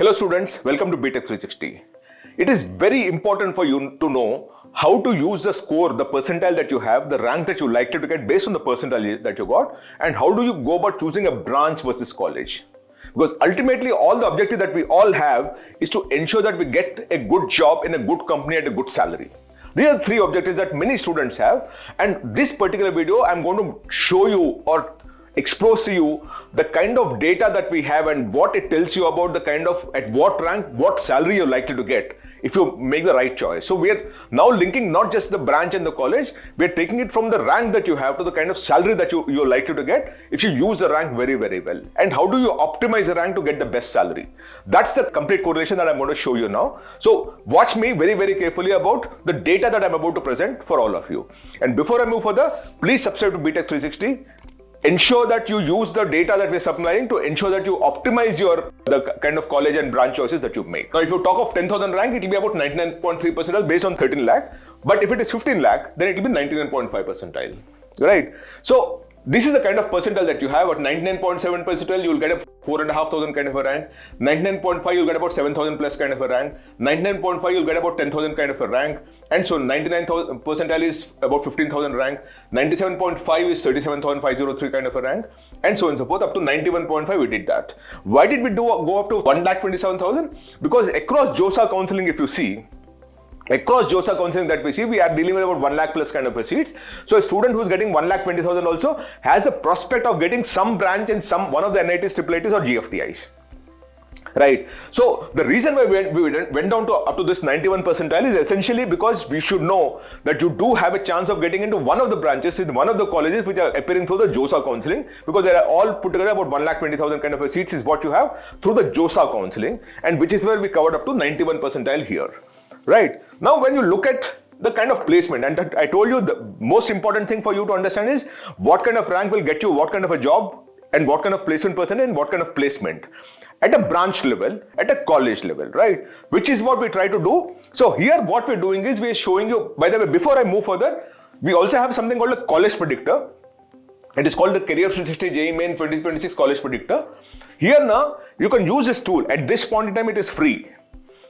Hello students, welcome to BTech 360. It is very important for you to know how to use the score, the percentile that you have, the rank that you likely to get based on the percentile that you got, and how do you go about choosing a branch versus college. Because ultimately all the objective that we all have is to ensure that we get a good job in a good company at a good salary. These are three objectives that many students have, and this particular video I'm going to show you or expose to you the kind of data that we have and what it tells you about the kind of at what rank, what salary you're likely to get if you make the right choice. So we are now linking not just the branch and the college, we are taking it from the rank that you have to the kind of salary that you're likely to get if you use the rank very, very well. And how do you optimize the rank to get the best salary? That's the complete correlation that I'm going to show you now. So watch me very, very carefully about the data that I'm about to present for all of you. And before I move further, please subscribe to BTech 360. Ensure that you use the data that we're supplying to ensure that you optimize the kind of college and branch choices that you make. Now, if you talk of 10,000 rank, it will be about 99.3 percentile based on 13 lakh. But if it is 15 lakh, then it will be 99.5 percentile, right? So this is the kind of percentile that you have. At 99.7 percentile, you'll get a 4,500 kind of a rank. 99.5, you'll get about 7,000 plus kind of a rank. 99.5, you'll get about 10,000 kind of a rank. And so 99,000 percentile is about 15,000 rank. 97.5 is 37,503 kind of a rank. And so on and so forth. Up to 91.5, we did that. Why did we go up to 1,27,000? Because across JoSAA counselling, if you see, across JoSAA counselling that we see, we are dealing with about 1 lakh plus kind of a seats. So a student who's getting 1,20,000 also has a prospect of getting some branch in one of the NITs, IIITs or GFTIs. Right. So the reason why we went down to up to this 91 percentile is essentially because we should know that you do have a chance of getting into one of the branches in one of the colleges which are appearing through the JoSAA counselling, because they are all put together about 1,20,000 kind of a seats is what you have through the JoSAA counselling, and which is where we covered up to 91 percentile here. Right. Now when you look at the kind of placement, and I told you the most important thing for you to understand is what kind of rank will get you what kind of a job and what kind of placement percentage and what kind of placement at a branch level, at a college level, right? Which is what we try to do. So here what we're doing is we're showing you, by the way, before I move further, we also have something called a college predictor. It is called the Career 360 JEE Main 2026 college predictor. Here now, you can use this tool. At this point in time, it is free.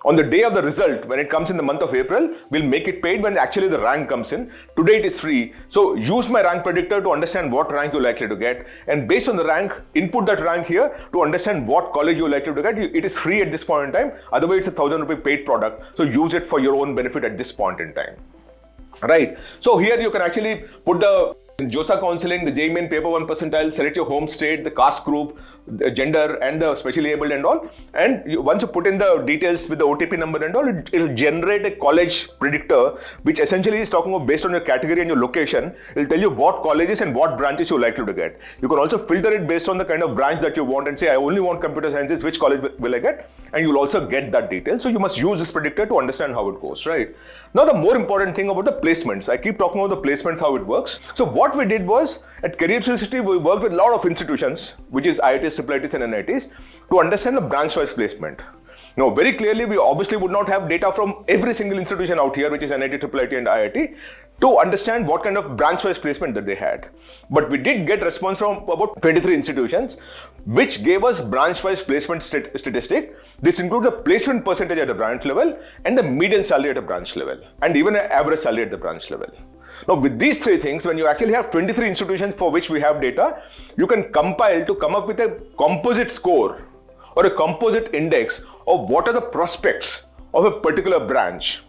On the day of the result, when it comes in the month of April, we'll make it paid when actually the rank comes in. Today it is free. So use my rank predictor to understand what rank you're likely to get. And based on the rank, input that rank here to understand what college you're likely to get. It is free at this point in time. Otherwise, it's a 1,000 rupee paid product. So use it for your own benefit at this point in time. Right. So here you can actually put the JoSAA counselling, the JEE Main paper 1 percentile, select your home state, the caste group, the gender and the specially abled and all. And once you put in the details with the OTP number and all, it will generate a college predictor, which essentially is talking about based on your category and your location. It will tell you what colleges and what branches you're likely to get. You can also filter it based on the kind of branch that you want and say, I only want computer sciences, which college will I get? And you'll also get that detail. So you must use this predictor to understand how it goes, right? Now the more important thing about the placements. I keep talking about the placements, how it works. So what we did was, at Career 360, we worked with a lot of institutions, which is IIITs, IIITs and NITs, to understand the branch-wise placement. Now, very clearly, we obviously would not have data from every single institution out here, which is NIT, IIIT and IIT, to understand what kind of branch-wise placement that they had. But we did get response from about 23 institutions, which gave us branch-wise placement statistic. This includes the placement percentage at the branch level and the median salary at the branch level, and even an average salary at the branch level. Now, with these three things, when you actually have 23 institutions for which we have data, you can compile to come up with a composite score or a composite index of what are the prospects of a particular branch.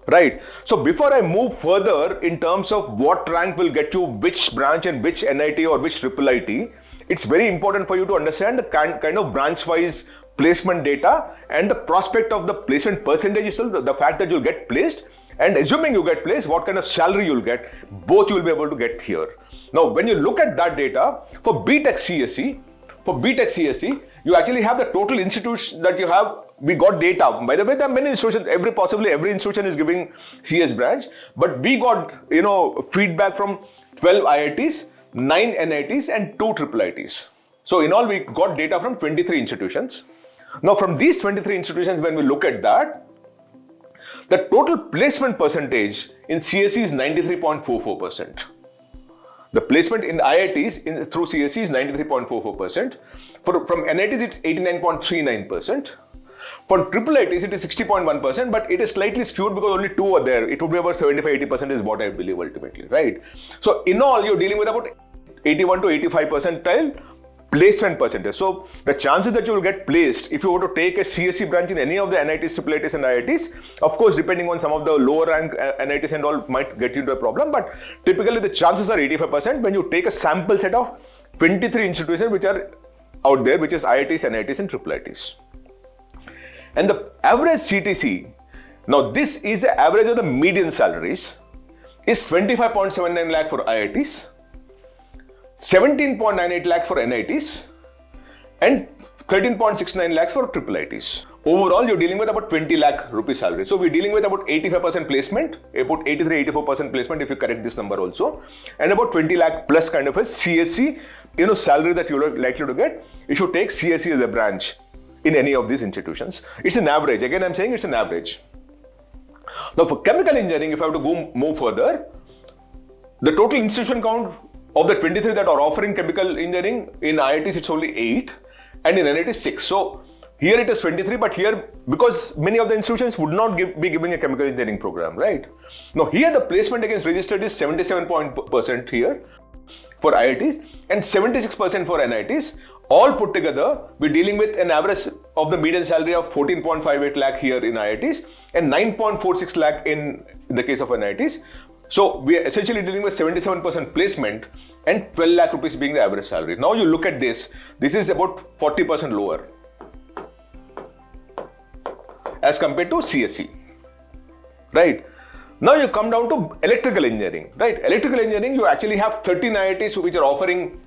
Right. So before I move further in terms of what rank will get you which branch and which NIT or which IIIT, it's very important for you to understand the kind of branch-wise placement data and the prospect of the placement percentage itself, the fact that you'll get placed, and assuming you get placed, what kind of salary you'll get, both you will be able to get here. Now, when you look at that data, for BTech CSE, you actually have the total institutes that you have. We got data. By the way, there are many institutions, possibly every institution is giving CS branch, but we got, feedback from 12 IITs, 9 NITs and 2 IIITs. So in all, we got data from 23 institutions. Now from these 23 institutions, when we look at that, the total placement percentage in CSE is 93.44%. The placement in IITs through CSE is 93.44%. From NITs, it's 89.39%. For IIITs, it is 60.1%, but it is slightly skewed because only two are there. It would be about 75-80% is what I believe ultimately, right? So in all, you're dealing with about 81 to 85 percentile placement percentage. So the chances that you will get placed if you were to take a CSE branch in any of the NITs, IIITs and IITs, of course, depending on some of the lower rank NITs and all might get you into a problem, but typically the chances are 85% when you take a sample set of 23 institutions which are out there, which is IITs, NITs and IIITs. And the average CTC, now this is the average of the median salaries, is 25.79 lakh for IITs, 17.98 lakh for NITs, and 13.69 lakhs for IIITs. Overall, you're dealing with about 20 lakh rupee salary. So we're dealing with about 85% placement, about 83-84% placement if you correct this number also, and about 20 lakh plus kind of a CSE, salary that you're likely to get if you take CSE as a branch in any of these institutions. It's an average. Again, I'm saying it's an average. Now, for chemical engineering, if I have to move further, the total institution count of the 23 that are offering chemical engineering, in IITs it's only 8 and in NIT 6. So here it is 23, but here, because many of the institutions would not be giving a chemical engineering program, right? Now here the placement against registered is 77% here for IITs and 76% for NITs. All put together, we're dealing with an average of the median salary of 14.58 lakh here in IITs and 9.46 lakh in the case of NITs. So we are essentially dealing with 77% placement and 12 lakh rupees being the average salary. Now you look at this is about 40% lower as compared to CSE, right? Now you come down to electrical engineering, right? Electrical engineering, you actually have 13 IITs which are offering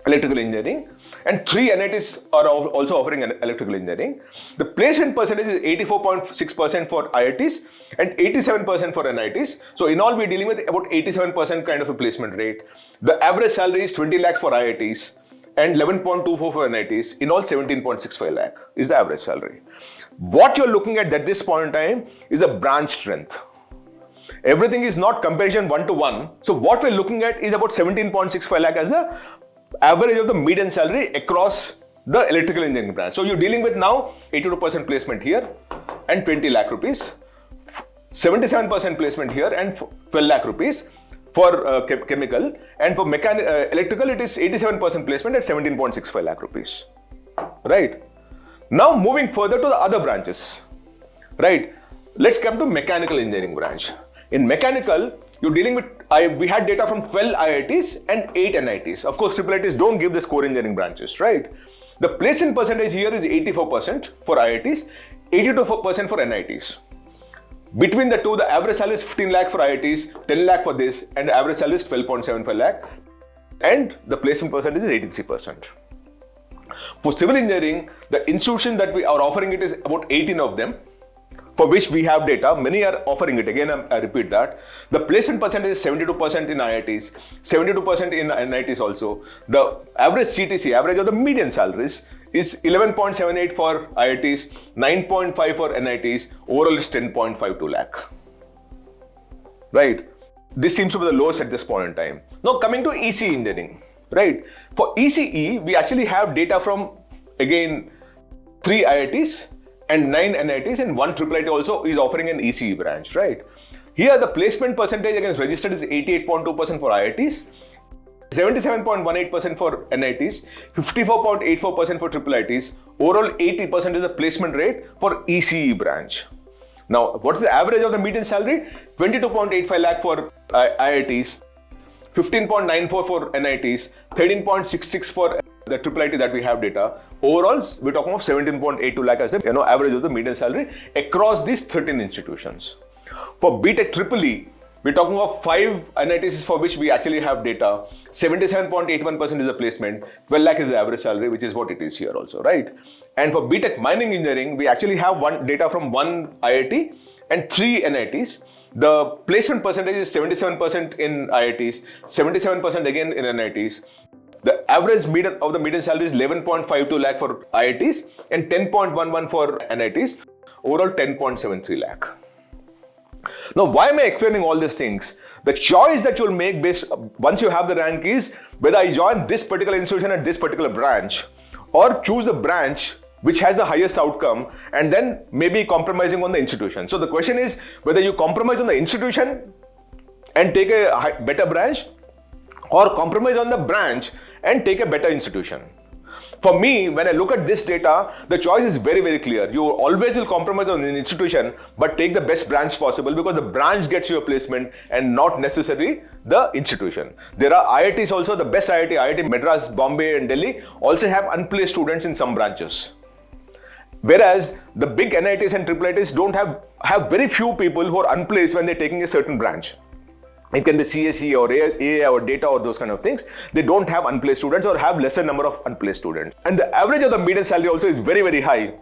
electrical engineering and 3 NITs are also offering electrical engineering. The placement percentage is 84.6% for IITs and 87% for NITs. So in all, we're dealing with about 87% kind of a placement rate. The average salary is 20 lakhs for IITs and 11.24 for NITs. In all, 17.65 lakh is the average salary. What you're looking at this point in time is a branch strength. Everything is not comparison 1-to-1. So what we're looking at is about 17.65 lakh as the average of the median salary across the electrical engineering branch. So you're dealing with now 82% placement here and 20 lakh rupees, 77% placement here and 12 lakh rupees for chemical, and for electrical it is 87% placement at 17.65 lakh rupees, right? Now moving further to the other branches, right? Let's come to mechanical engineering branch. In mechanical, you're dealing with, we had data from 12 IITs and 8 NITs. Of course, IIITs don't give the core engineering branches, right? The placement percentage here is 84% for IITs, 82% for NITs. Between the two, the average salary is 15 lakh for IITs, 10 lakh for this, and the average salary is 12.75 lakh. And the placement percentage is 83%. For civil engineering, the institution that we are offering it is about 18 of them, for which we have data. Many are offering it. Again, I repeat that. The placement percentage is 72% in IITs, 72% in NITs also. The average CTC, average of the median salaries, is 11.78 for IITs, 9.5 for NITs, overall is 10.52 lakh. Right? This seems to be the lowest at this point in time. Now coming to ECE engineering, right? For ECE, we actually have data from, again, 3 IITs and 9 NITs and 1 IIIT also is offering an ECE branch, right? Here the placement percentage against registered is 88.2% for IITs, 77.18% for NITs, 54.84% for IIITs, overall 80% is the placement rate for ECE branch. Now, what is the average of the median salary? 22.85 lakh for IITs, 15.94 for NITs, 13.66 for the IIIT that we have data. Overall, we're talking of 17.82 lakh as the average of the median salary across these 13 institutions. For BTech EEE, we're talking of 5 NITs for which we actually have data. 77.81% is the placement, 12 lakh is the average salary, which is what it is here also, right? And for BTech mining engineering, we actually have data from 1 IIT and 3 NITs. The placement percentage is 77% in IITs, 77% again in NITs. The average of the median salary is 11.52 lakh for IITs and 10.11 for NITs, overall 10.73 lakh. Now, why am I explaining all these things? The choice that you'll make once you have the rank is whether I join this particular institution at this particular branch, or choose a branch which has the highest outcome and then maybe compromising on the institution. So the question is whether you compromise on the institution and take a better branch, or compromise on the branch and take a better institution. For me, when I look at this data, the choice is very, very clear. You always will compromise on an institution, but take the best branch possible, because the branch gets you a placement and not necessarily the institution. There are IITs also, the best IIT Madras, Bombay and Delhi also have unplaced students in some branches. Whereas the big NITs and IIITs don't have very few people who are unplaced when they're taking a certain branch. It can be CSE or AA or data or those kind of things. They don't have unplaced students or have lesser number of unplaced students. And the average of the median salary also is very, very high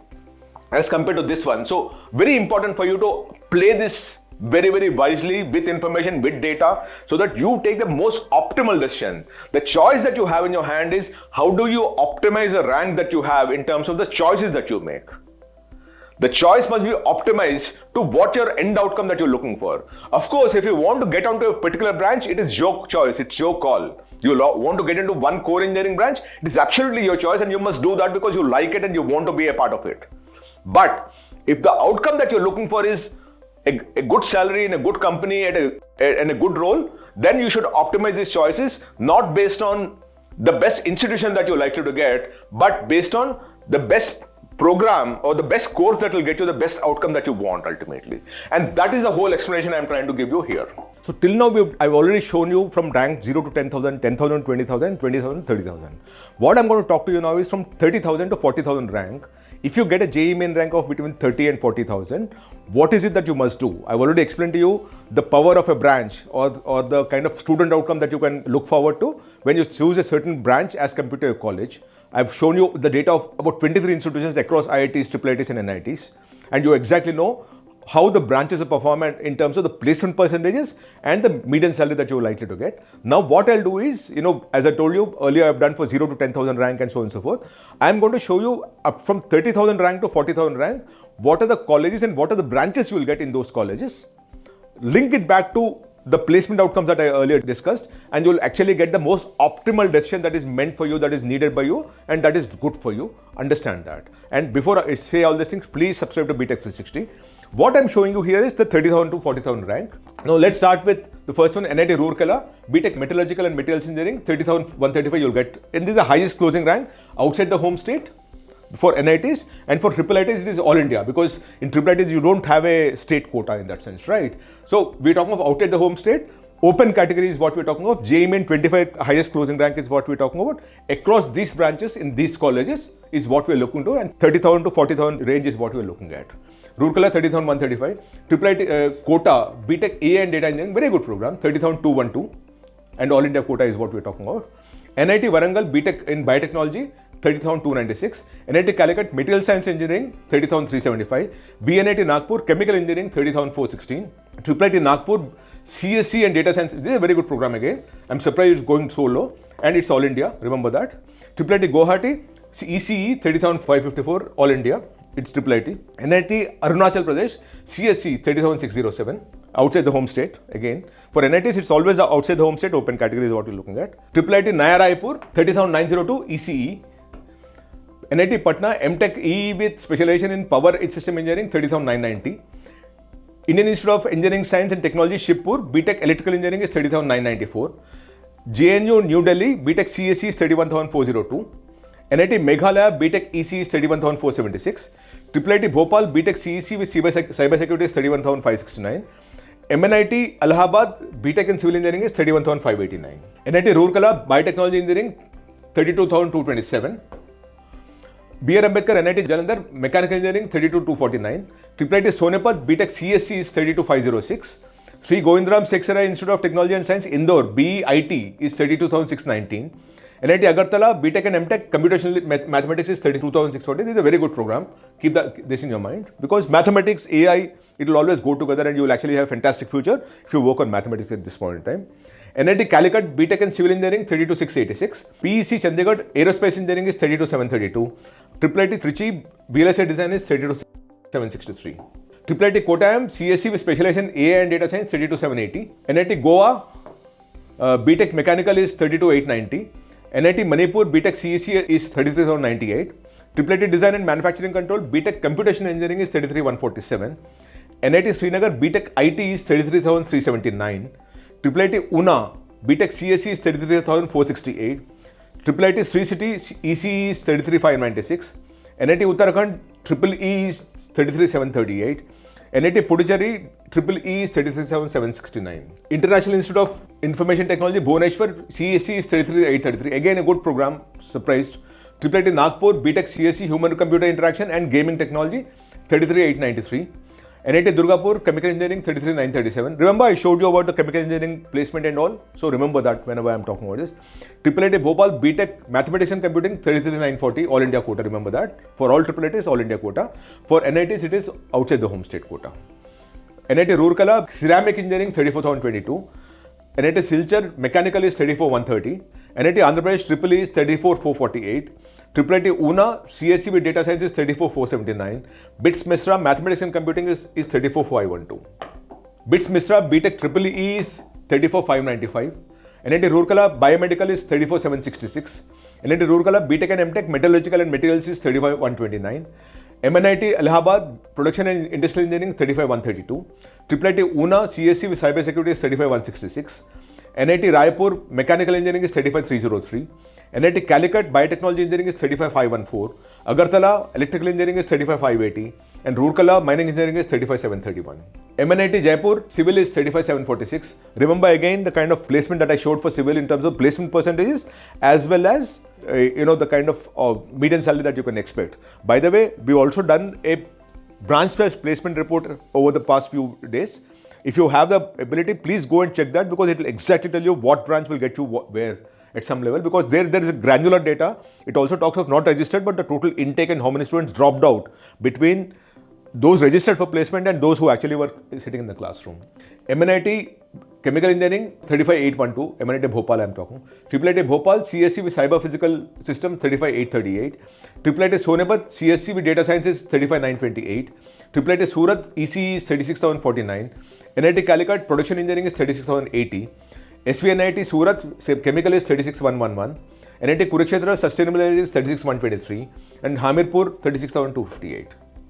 as compared to this one. So very important for you to play this very, very wisely with information, with data, so that you take the most optimal decision. The choice that you have in your hand is how do you optimize the rank that you have in terms of the choices that you make. The choice must be optimized to what your end outcome that you're looking for. Of course, if you want to get onto a particular branch, it is your choice, it's your call. You want to get into one core engineering branch, it is absolutely your choice, and you must do that because you like it and you want to be a part of it. But if the outcome that you're looking for is a good salary in a good company and a good role, then you should optimize these choices not based on the best institution that you're likely to get, but based on the best program or the best course that will get you the best outcome that you want ultimately. And that is the whole explanation I'm trying to give you here. So till now, I've already shown you from rank 0 to 10,000, 10,000, 20,000, 20,000, 30,000. What I'm going to talk to you now is from 30,000 to 40,000 rank. If you get a JEE Main rank of between 30 and 40,000, what is it that you must do? I've already explained to you the power of a branch or the kind of student outcome that you can look forward to when you choose a certain branch as compared to a college. I've shown you the data of about 23 institutions across IITs, IIITs and NITs, and you exactly know how the branches are performing in terms of the placement percentages and the median salary that you're likely to get. Now what I'll do is, as I told you earlier, I've done for 0 to 10,000 rank and so on and so forth. I'm going to show you up from 30,000 rank to 40,000 rank, what are the colleges and what are the branches you will get in those colleges. Link it back to the placement outcomes that I earlier discussed, and you'll actually get the most optimal decision that is meant for you, that is needed by you, and that is good for you. Understand that. And before I say all these things, please subscribe to BTech 360. What I'm showing you here is the 30,000 to 40,000 rank. Now let's start with the first one, NIT Roorkela, BTech Metallurgical and Materials Engineering, 30,135 you'll get. And this is the highest closing rank outside the home state for NITs, and for IIITs it is all India, because in IIITs you don't have a state quota in that sense, right? So we're talking of outside the home state. Open category is what we're talking of. JEE Main 25 highest closing rank is what we're talking about. Across these branches in these colleges is what we're looking to, and 30,000 to 40,000 range is what we're looking at. Roorkela 30,135, IIIT quota, BTech AI and Data Engineering, very good program, 30,212, and all India quota is what we're talking about. NIT Warangal, BTech in Biotechnology, 30,296, NIT Calicut Material Science Engineering, 30,375, VNIT Nagpur Chemical Engineering, 30,416, IIIT Nagpur CSE and Data Science. This is a very good program again. I'm surprised it's going so low, and it's all India, remember that. IIIT Guwahati ECE 30,554, all India, it's IIIT. NIT Arunachal Pradesh CSE 30,607, outside the home state again. For NITs, it's always outside the home state, open category is what you're looking at. IIIT Naya Raipur 30,902 ECE. NIT Patna MTech EE with specialization in Power System Engineering 30,990. Indian Institute of Engineering Science and Technology Shibpur BTech Electrical Engineering is 30,994. JNU New Delhi BTech CSE is 31,402. NIT Meghalaya BTech EC is 31,476. IIIT Bhopal BTech CEC with Cyber Security is 31,569. MNIT Allahabad BTech in Civil Engineering is 31,589. NIT Roorkela Biotechnology Engineering 32,227. B.R. Ambedkar NIT Jalandhar Mechanical Engineering 32,249. IIIT Sonepat BTech CSC is 32,506. Sri Govindram Seksara Institute of Technology and Science Indore BEIT is 32,619. NIT Agartala BTech and MTech Computational Mathematics is 32,640. This is a very good program. Keep this in your mind, because mathematics, AI, it will always go together, and you will actually have a fantastic future if you work on mathematics at this point in time. NIT Calicut BTech and Civil Engineering 32,686. PEC Chandigarh Aerospace Engineering is 32,732. IIIT Trichy VLSI Design is 32,763. IIIT Kottayam, CSE with specialization AI and data science, 32,780. NIT Goa, BTech Mechanical is 32,890. NIT Manipur, BTech CSE is 33,098. IIIT Design and Manufacturing Control, BTech Computation Engineering is 33,147. NIT Srinagar, BTech IT is 33,379. IIIT Una, BTech CSE is 33,468. IIIT Sri City, ECE is 33,596. NIT Uttarakhand, EEE is 33,738. NIT Puducherry, EEE is 33,769. International Institute of Information Technology, Bhubaneswar, CSE is 33,833. Again, a good program, surprised. IIIT Nagpur, BTech CSE, Human-Computer Interaction and Gaming Technology, 33,893. NIT Durgapur, Chemical Engineering, 33,937. Remember, I showed you about the chemical engineering placement and all. So remember that whenever I am talking about this. IIIT Bhopal, BTech Mathematics and Computing, 33,940, All India quota. Remember that. For all IIITs, All India quota. For NITs, it is outside the home state quota. NIT Roorkela, Ceramic Engineering, 34,022. NIT Silchar, Mechanical is 34,130. NIT Andhra Pradesh, EEE is 34,448. IIIT Una, CSE with Data Science is 34,479. BITS Misra, Mathematics and Computing is 34,512. BITS Misra, BTech EEE is 34,595. NIT Roorkela, Biomedical is 34,766. NIT Roorkela, BTech and MTech, Metallurgical and Materials is 35,129. MNIT Allahabad, Production and Industrial Engineering, 35,132. IIIT Una, CSE with Cyber Security is 35,166. NIT Raipur, Mechanical Engineering is 35,303. NIT Calicut, Biotechnology Engineering is 35,514. Agartala, Electrical Engineering is 35,580. And Roorkela, Mining Engineering is 35,731. MNIT Jaipur, Civil is 35,746. Remember again the kind of placement that I showed for Civil in terms of placement percentages as well as the kind of median salary that you can expect. By the way, we've also done a branch-wise placement report over the past few days. If you have the ability, please go and check that because it will exactly tell you what branch will get you where at some level, because there is a granular data. It also talks of not registered but the total intake and how many students dropped out between those registered for placement and those who actually were sitting in the classroom. MNIT Chemical Engineering, 35,812. MNIT Bhopal I am talking. IIIT Bhopal, CSE with Cyber Physical System, 35,838. IIIT Sonepat, CSE with Data Sciences, 35,928. IIIT Surat, ECE is 36,049. NIT Calicut, Production Engineering is 36,080. SVNIT Surat, Chemical is 36,111. NIT Kurukshetra, Sustainable Energy is 36,123. And Hamirpur, 36,258.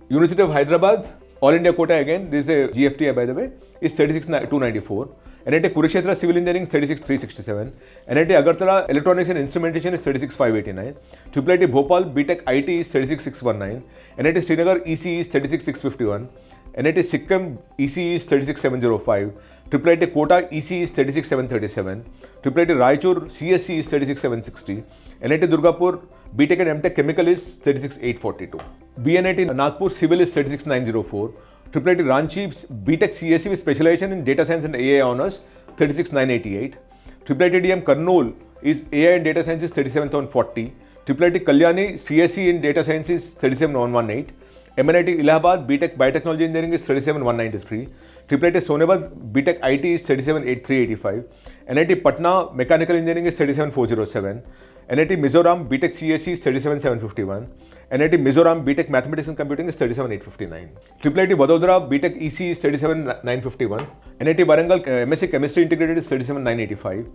University of Hyderabad, All India quota again, this is a GFTI by the way, is 36,294. NIT Kurukshetra, Civil Engineering is 36,367. NIT Agartala, Electronics and Instrumentation is 36,589. IIIT Bhopal, BTech IT is 36,619. NIT Srinagar, ECE is 36,651. NIT Sikkim, ECE is 36,705. IIIT Kota, ECE is 36,737. IIIT Raichur, CSE is 36,760. NIT Durgapur, BTech and MTech Chemical is 36,842. BNIT Nagpur, Civil is 36,904. IIIT Ranchi, BTech CSE with Specialization in Data Science and AI Honours, 36,988. IIIT DM Kurnool is AI and Data Science is 37,040. IIIT Kalyani, CSE in Data Science is 37,118. MNIT Allahabad, BTech Biotechnology Engineering is 37,193. IIIT Sonebad, BTech IT is 37,385. NIT Patna, Mechanical Engineering is 37,407. NIT Mizoram, BTech CSE is 37,751. NIT Mizoram, BTech Mathematics and Computing is 37,859. IIIT Vadodara, BTech EC is 37,951. NIT Warangal, MSc Chemistry Integrated is 37,985.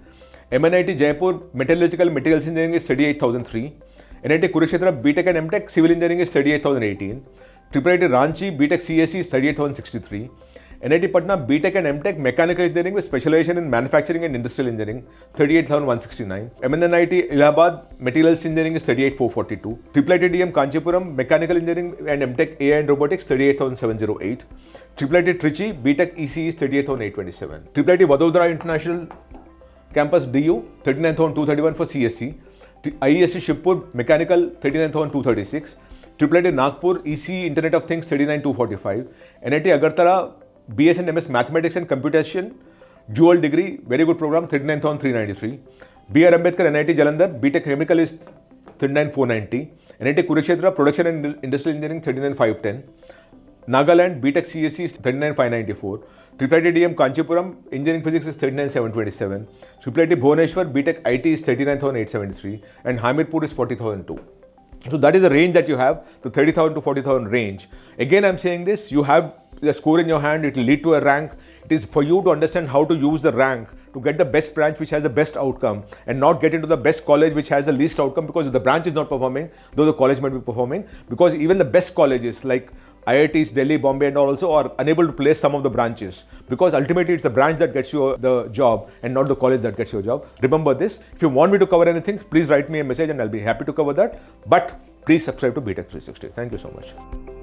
MNIT Jaipur, Metallurgical Materials Engineering is 38,003. NIT Kurukshetra, BTech and MTech Civil Engineering is 38,018. IIIT Ranchi, BTech CSE is 38,063. NIT Patna, BTech and MTech Mechanical Engineering with Specialization in Manufacturing and Industrial Engineering, 38,169. MNIT Allahabad, Materials Engineering is 38,442. IIIT DM Kanchipuram, Mechanical Engineering and MTech AI and Robotics, 38,708. IIIT Trichy, BTech EC is 38,827. IIIT Vadodara International Campus DU, 39,231 for CSE. IESC Shibpur, Mechanical, 39,236. IIIT Nagpur, EC Internet of Things, 39,245. NIT Agartala, BS and MS Mathematics and Computation, dual degree, very good program, 39,393. BR Ambedkar, NIT Jalandhar, BTech Chemical is 39,490. NIT Kurukshetra, Production and Industrial Engineering, 39,510. Nagaland, BTech CSE is 39,594. IIIT DM Kanchipuram, Engineering Physics is 39,727. IIIT Bhubaneswar, BTech IT is 39,873. And Hamirpur is 40,002. So that is the range that you have, the 30,000 to 40,000 range. Again, I'm saying this, you have a score in your hand, it will lead to a rank. It is for you to understand how to use the rank to get the best branch which has the best outcome, and not get into the best college which has the least outcome, because if the branch is not performing, though the college might be performing, because even the best colleges like IITs, Delhi, Bombay and all also are unable to place some of the branches, because ultimately it's the branch that gets you the job and not the college that gets you a job. Remember this. If you want me to cover anything, please write me a message and I'll be happy to cover that. But please subscribe to BTech 360. Thank you so much.